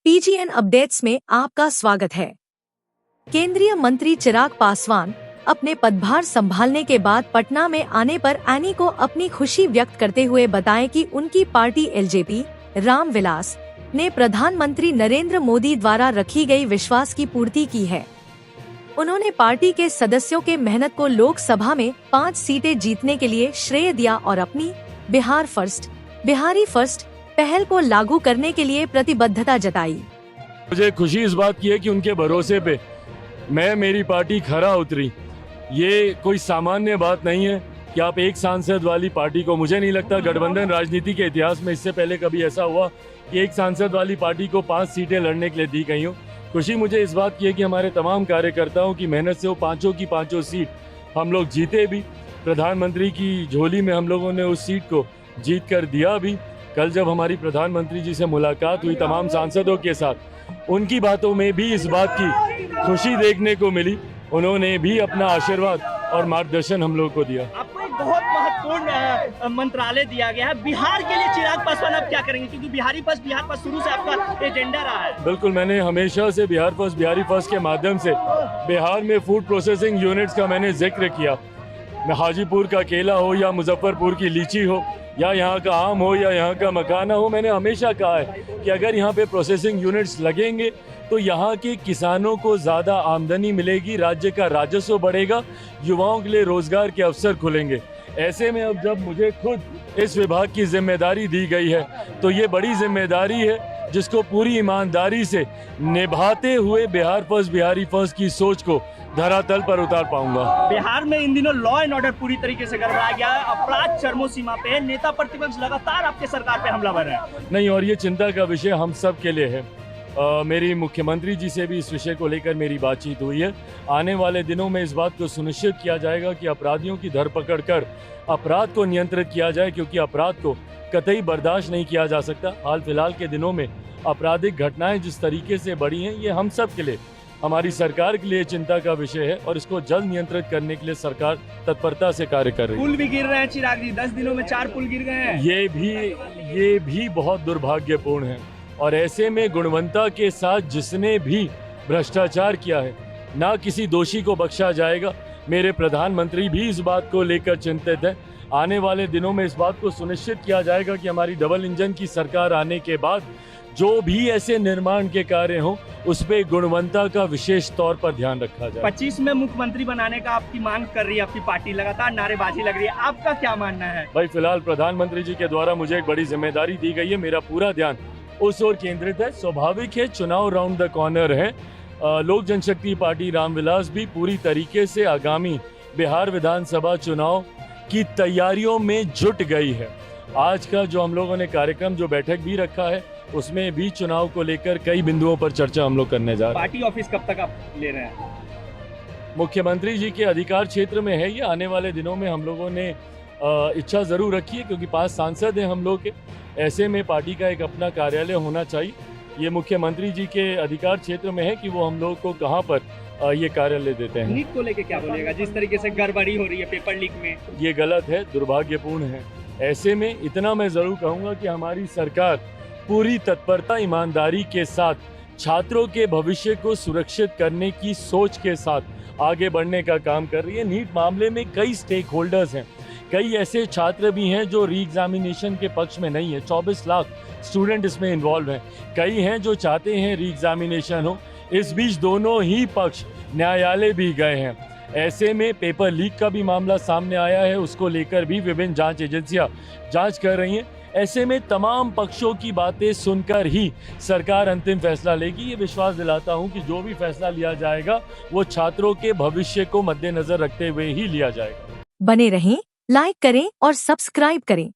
PGN updates में आपका स्वागत है। केंद्रीय मंत्री चिराग पासवान अपने पदभार संभालने के बाद पटना में आने पर एनी को अपनी खुशी व्यक्त करते हुए बताएं कि उनकी पार्टी एलजेपी रामविलास ने प्रधानमंत्री नरेंद्र मोदी द्वारा रखी गई विश्वास की पूर्ति की है। उन्होंने पार्टी के सदस्यों के मेहनत को लोकसभा में 5 सीटें जीतने के लिए श्रेय दिया और अपनी बिहारी फर्स्ट पहल को लागू करने के लिए प्रतिबद्धता जताई। मुझे खुशी इस बात की है कि उनके भरोसे पे मेरी पार्टी खरा उतरी। ये कोई सामान्य बात नहीं है कि आप एक सांसद वाली पार्टी को, मुझे नहीं लगता गठबंधन राजनीति के इतिहास में इससे पहले कभी ऐसा हुआ कि एक सांसद वाली पार्टी को 5 सीटें लड़ने के लिए दी गई हो। खुशी मुझे इस बात की है कि हमारे तमाम कार्यकर्ताओं की मेहनत से वो पांचों की पांचों सीट हम लोग जीते भी। प्रधानमंत्री की झोली में हम लोगों ने उस सीट को जीत कर दिया भी। कल जब हमारी प्रधानमंत्री जी से मुलाकात हुई तमाम सांसदों के साथ, उनकी बातों में भी इस बात की खुशी देखने को मिली। उन्होंने भी अपना आशीर्वाद और मार्गदर्शन हम लोग को दिया। आपको एक बहुत महत्वपूर्ण मंत्रालय दिया गया है बिहार के लिए। चिराग पासवान आप क्या करेंगे, क्योंकि बिहार फर्स्ट शुरू से आपका एजेंडा रहा है? बिल्कुल, मैंने हमेशा से बिहारी फर्स्ट के माध्यम से बिहार में फूड प्रोसेसिंग यूनिट्स का मैंने जिक्र किया। हाजीपुर का केला हो या मुजफ्फरपुर की लीची हो या यहाँ का आम हो या यहाँ का मखाना हो, मैंने हमेशा कहा है कि अगर यहाँ पे प्रोसेसिंग यूनिट्स लगेंगे तो यहाँ के किसानों को ज़्यादा आमदनी मिलेगी, राज्य का राजस्व बढ़ेगा, युवाओं के लिए रोजगार के अवसर खुलेंगे। ऐसे में अब जब मुझे खुद इस विभाग की जिम्मेदारी दी गई है तो ये बड़ी जिम्मेदारी है जिसको पूरी ईमानदारी से निभाते हुए बिहारी फर्स्ट की सोच को धरातल पर उतार पाऊंगा। बिहार में इन दिनों लॉ एंड ऑर्डर पूरी तरीके से गड़बड़ा गया है, अपराध चरमो सीमा पे है, नेता प्रतिपक्ष लगातार आपके सरकार पे हमलावर है। नहीं, और ये चिंता का विषय हम सब के लिए है। मेरी मुख्यमंत्री जी से भी इस विषय को लेकर मेरी बातचीत हुई है। आने वाले दिनों में इस बात को सुनिश्चित किया जाएगा कि अपराधियों की धरपकड़ कर अपराध को नियंत्रित किया जाए, क्योंकि अपराध को कतई बर्दाश्त नहीं किया जा सकता। हाल फिलहाल के दिनों में आपराधिक घटनाएं जिस तरीके से बढ़ी हैं, ये हम सब के लिए, हमारी सरकार के लिए चिंता का विषय है और इसको जल्द नियंत्रित करने के लिए सरकार तत्परता से कार्य कर रही है। पुल भी गिर रहे हैं चिराग जी, 10 दिनों में 4 पुल गिर गए हैं। ये भी बहुत दुर्भाग्यपूर्ण है और ऐसे में गुणवत्ता के साथ जिसने भी भ्रष्टाचार किया है, ना किसी दोषी को बख्शा जाएगा। मेरे प्रधानमंत्री भी इस बात को लेकर चिंतित है। आने वाले दिनों में इस बात को सुनिश्चित किया जाएगा कि हमारी डबल इंजन की सरकार आने के बाद जो भी ऐसे निर्माण के कार्य हों उस पे गुणवत्ता का विशेष तौर पर ध्यान रखा जाए। 25 में मुख्यमंत्री बनाने का आपकी मांग कर रही है आपकी पार्टी, लगातार नारेबाजी लग रही है, आपका क्या मानना है? भाई, फिलहाल प्रधानमंत्री जी के द्वारा मुझे एक बड़ी जिम्मेदारी दी गई है, मेरा पूरा ध्यान उस ओर केंद्रित है। स्वाभाविक है, चुनाव राउंड द कॉर्नर है। लोक जनशक्ति पार्टी रामविलास भी पूरी तरीके से आगामी बिहार विधानसभा चुनाव की तैयारियों में जुट गई है। आज का जो हम लोगों ने कार्यक्रम, जो बैठक भी रखा है, उसमें भी चुनाव को लेकर कई बिंदुओं पर चर्चा हम लोग करने जा रहे हैं। पार्टी ऑफिस कब तक आप ले रहे हैं? मुख्यमंत्री जी के अधिकार क्षेत्र में है ये। आने वाले दिनों में हम लोगों ने इच्छा जरूर रखी है, क्योंकि 5 सांसद हैं हम लोग के। ऐसे में पार्टी का एक अपना कार्यालय होना चाहिए। ये मुख्यमंत्री जी के अधिकार क्षेत्र में है कि वो हम लोग को कहाँ पर ये कार्यालय देते हैं। नीट को लेके क्या बोलेगा? जिस तरीके से गड़बड़ी हो रही है पेपर लीक में, ये गलत है, दुर्भाग्यपूर्ण है। ऐसे में इतना मैं जरूर कहूँगा कि हमारी सरकार पूरी तत्परता, ईमानदारी के साथ छात्रों के भविष्य को सुरक्षित करने की सोच के साथ आगे बढ़ने का काम कर रही है। नीट मामले में कई स्टेक होल्डर्स हैं, कई ऐसे छात्र भी हैं जो री एग्जामिनेशन के पक्ष में नहीं है। 24 लाख स्टूडेंट इसमें इन्वॉल्व हैं। कई हैं जो चाहते हैं री एग्जामिनेशन हो। इस बीच दोनों ही पक्ष न्यायालय भी गए हैं। ऐसे में पेपर लीक का भी मामला सामने आया है, उसको लेकर भी विभिन्न जांच एजेंसियां जांच कर रही हैं। ऐसे में तमाम पक्षों की बातें सुनकर ही सरकार अंतिम फैसला लेगी। ये विश्वास दिलाता हूं कि जो भी फैसला लिया जाएगा वो छात्रों के भविष्य को मद्देनजर रखते हुए ही लिया जाएगा। बने रहें, लाइक करें और सब्सक्राइब करें।